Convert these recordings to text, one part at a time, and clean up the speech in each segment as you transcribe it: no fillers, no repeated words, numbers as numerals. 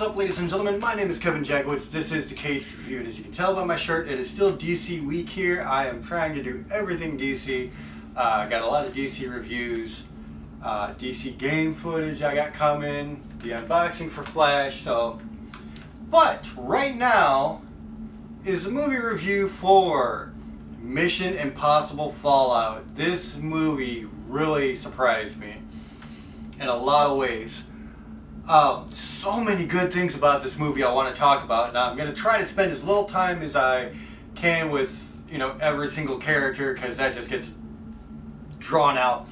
is up, ladies and gentlemen? My name is Kevin Jagowitz. This is the Kaged Review, and as you can tell by my shirt, it is still DC week here. I am trying to do everything DC. Got a lot of DC reviews, DC game footage I got coming, the unboxing for Flash. But right now is the movie review for Mission Impossible Fallout. This movie really surprised me in a lot of ways. So many good things about this movie I want to talk about. Now I'm going to try to spend as little time as I can with, every single character, because that just gets drawn out.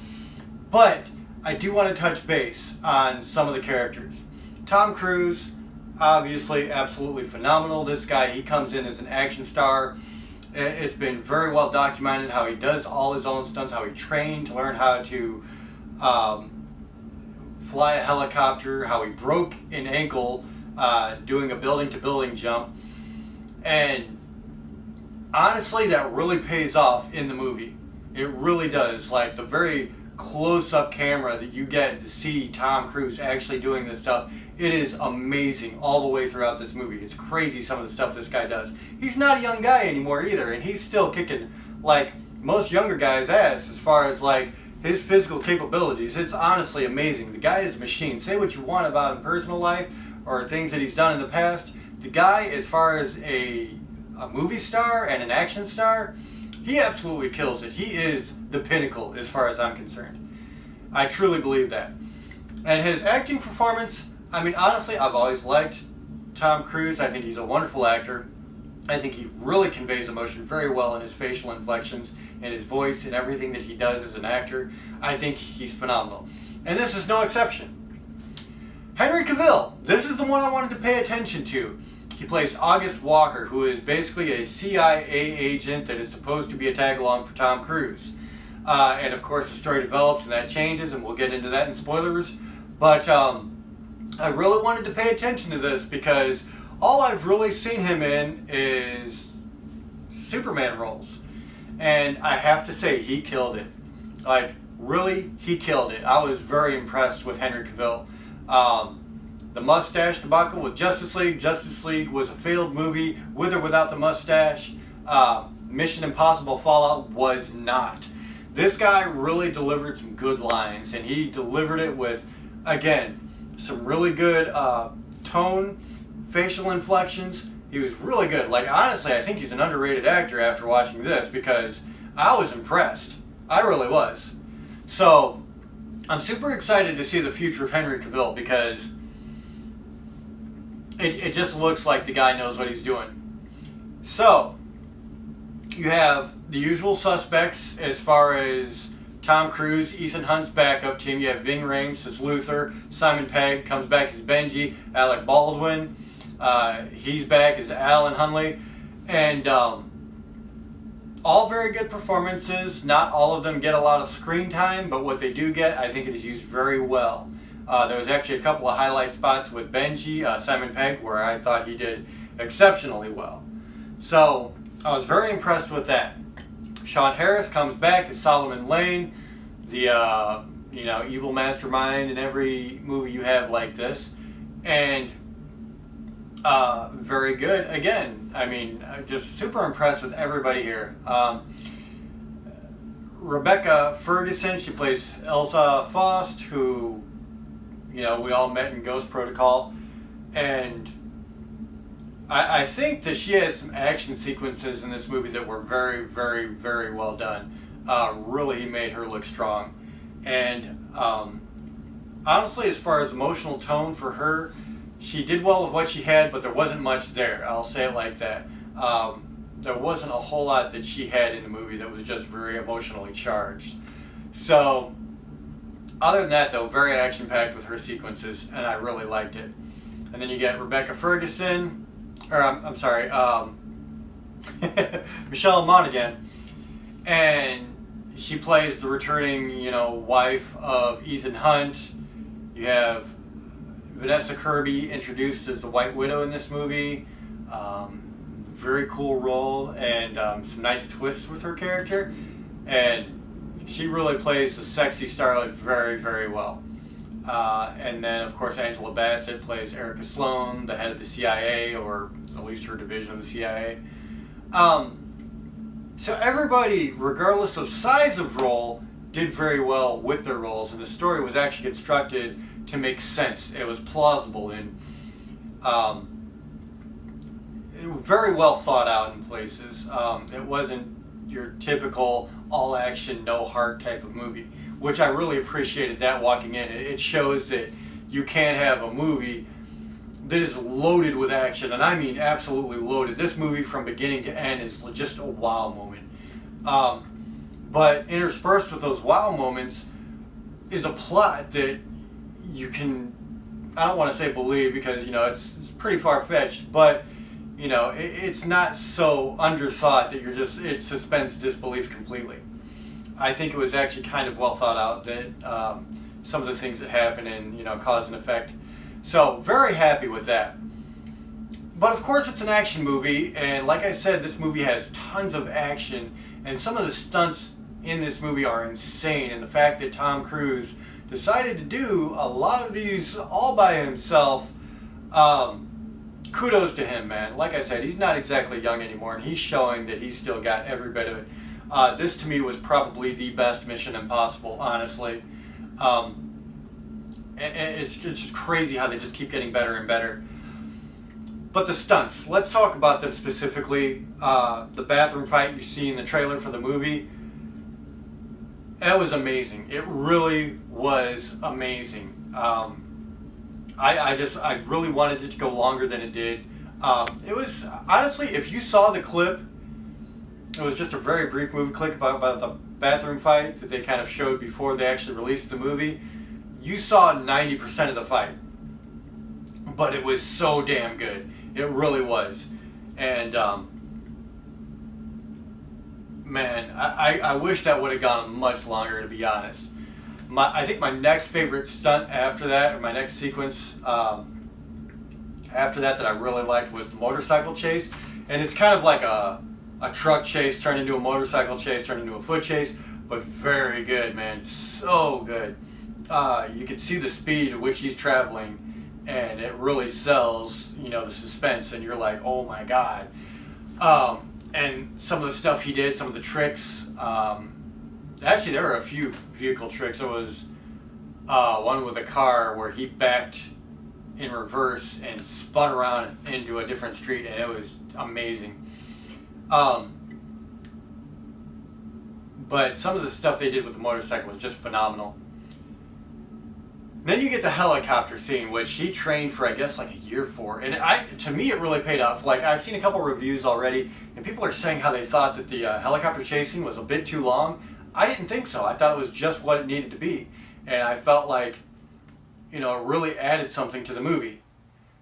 But I do want to touch base on some of the characters. Tom Cruise, obviously absolutely phenomenal. This guy, he comes in as an action star. It's been very well documented how he does all his own stunts, how he trained to learn how to fly a helicopter, how he broke an ankle doing a building-to-building jump. And honestly, that really pays off in the movie. It really does. Like, the very close-up camera that you get to see Tom Cruise actually doing this stuff, it is amazing all the way throughout this movie. It's crazy some of the stuff this guy does. He's not a young guy anymore either, and he's still kicking like most younger guys' ass as far as like his physical capabilities. It's honestly amazing. The guy is a machine. Say what you want about him personal life or things that he's done in the past. The guy, as far as a movie star and an action star, he absolutely kills it. He is the pinnacle as far as I'm concerned. I truly believe that. And his acting performance, I mean, honestly, I've always liked Tom Cruise. I think he's a wonderful actor. I think he really conveys emotion very well in his facial inflections and his voice and everything that he does as an actor. I think he's phenomenal. And this is no exception. Henry Cavill, this is the one I wanted to pay attention to. He plays August Walker, who is basically a CIA agent that is supposed to be a tag-along for Tom Cruise. And of course the story develops and that changes, and we'll get into that in spoilers. But I really wanted to pay attention to this because all I've really seen him in is Superman roles. And I have to say, he killed it. Like, really, he killed it. I was very impressed with Henry Cavill. The mustache debacle with Justice League. Justice League was a failed movie with or without the mustache. Mission Impossible Fallout was not. This guy really delivered some good lines, and he delivered it with, again, some really good tone, facial inflections. He was really good. Like, honestly, I think he's an underrated actor after watching this, because I was impressed. I really was. So, I'm super excited to see the future of Henry Cavill, because it just looks like the guy knows what he's doing. So, you have the usual suspects as far as Tom Cruise, Ethan Hunt's backup team. You have Ving Rhames as Luther, Simon Pegg comes back as Benji, Alec Baldwin, he's back as Alan Hunley, and all very good performances. Not all of them get a lot of screen time, but what they do get, I think it is used very well. There was actually a couple of highlight spots with Benji, Simon Pegg, where I thought he did exceptionally well. So I was very impressed with that. Sean Harris comes back as Solomon Lane, the evil mastermind in every movie you have like this, and very good. Again, I mean, I'm just super impressed with everybody here. Rebecca Ferguson, she plays Elsa Faust, who we all met in Ghost Protocol, and I think that she has some action sequences in this movie that were very, very, very well done. Really made her look strong. And honestly, as far as emotional tone for her, she did well with what she had, but there wasn't much there. I'll say it like that. There wasn't a whole lot that she had in the movie that was just very emotionally charged. So, other than that, though, very action-packed with her sequences, and I really liked it. And then you get Rebecca Ferguson, or I'm sorry, Michelle Monaghan, and she plays the returning, wife of Ethan Hunt. You have Vanessa Kirby introduced as the White Widow in this movie. Very cool role, and some nice twists with her character. And she really plays the sexy starlet very, very well. And then, of course, Angela Bassett plays Erica Sloan, the head of the CIA, or at least her division of the CIA. So everybody, regardless of size of role, did very well with their roles, and the story was actually constructed to make sense. It was plausible and very well thought out in places. It wasn't your typical all action, no heart type of movie, which I really appreciated that walking in. It shows that you can have a movie that is loaded with action, and I mean absolutely loaded. This movie from beginning to end is just a wow moment. But interspersed with those wow moments is a plot that you can, I don't want to say believe because, it's pretty far-fetched, but, it's not so underthought that it suspends disbelief completely. I think it was actually kind of well thought out that some of the things that happen and, cause and effect. So, very happy with that. But of course it's an action movie, and like I said, this movie has tons of action, and some of the stunts in this movie are insane, and the fact that Tom Cruise decided to do a lot of these all by himself, kudos to him, man. Like I said, he's not exactly young anymore, and he's showing that he's still got every bit of it. This to me was probably the best Mission Impossible, honestly. And it's just crazy how they just keep getting better and better. But the stunts, let's talk about them specifically. The bathroom fight you see in the trailer for the movie, that was amazing. It really was amazing. I really wanted it to go longer than it did. It was, honestly, if you saw the clip, it was just a very brief movie clip about the bathroom fight that they kind of showed before they actually released the movie. You saw 90% of the fight. But it was so damn good. It really was. And, man, I wish that would have gone much longer, to be honest. I think my next favorite stunt after that, or my next sequence after that I really liked, was the motorcycle chase. And it's kind of like a truck chase turned into a motorcycle chase turned into a foot chase, but very good, man. So good. You can see the speed at which he's traveling, and it really sells, the suspense, and you're like, oh my god. And some of the stuff he did, some of the tricks, actually there were a few vehicle tricks. There was one with a car where he backed in reverse and spun around into a different street, and it was amazing. But some of the stuff they did with the motorcycle was just phenomenal. Then you get the helicopter scene, which he trained for, I guess, like a year for. And to me, it really paid off. Like, I've seen a couple reviews already, and people are saying how they thought that the helicopter chasing was a bit too long. I didn't think so. I thought it was just what it needed to be. And I felt like, it really added something to the movie.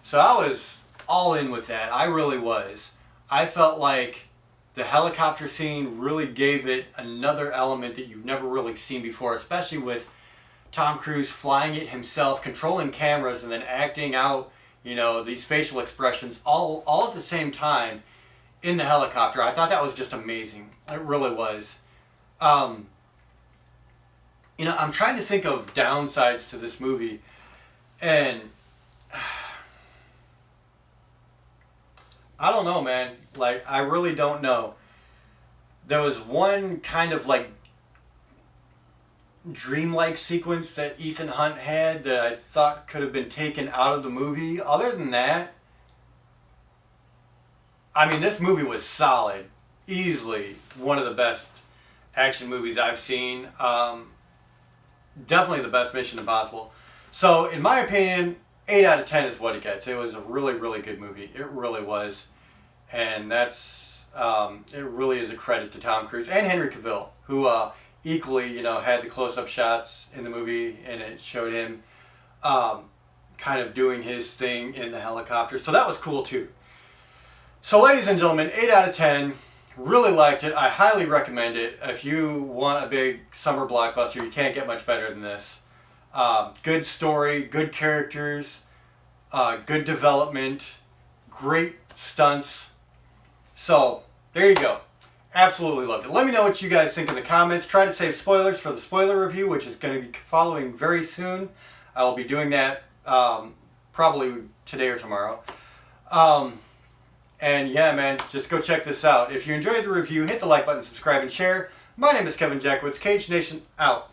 So I was all in with that. I really was. I felt like the helicopter scene really gave it another element that you've never really seen before, especially with Tom Cruise flying it himself, controlling cameras, and then acting out, these facial expressions all at the same time in the helicopter. I thought that was just amazing. It really was. I'm trying to think of downsides to this movie, and I don't know, man. Like, I really don't know. There was one kind of like dreamlike sequence that Ethan Hunt had that I thought could have been taken out of the movie. Other than that, I mean, this movie was solid. Easily one of the best action movies I've seen. Definitely the best Mission Impossible. So, in my opinion, 8 out of 10 is what it gets. It was a really, really good movie. It really was. And that's, it really is a credit to Tom Cruise and Henry Cavill, who equally, had the close-up shots in the movie, and it showed him kind of doing his thing in the helicopter. So that was cool too. So ladies and gentlemen, 8 out of 10. Really liked it. I highly recommend it. If you want a big summer blockbuster, you can't get much better than this. Good story, good characters, good development, great stunts. So, there you go. Absolutely loved it. Let me know what you guys think in the comments. Try to save spoilers for the spoiler review, which is going to be following very soon. I will be doing that probably today or tomorrow. And yeah, man, just go check this out. If you enjoyed the review, hit the like button, subscribe, and share. My name is Kevin Jackowitz. Kaged Nation out.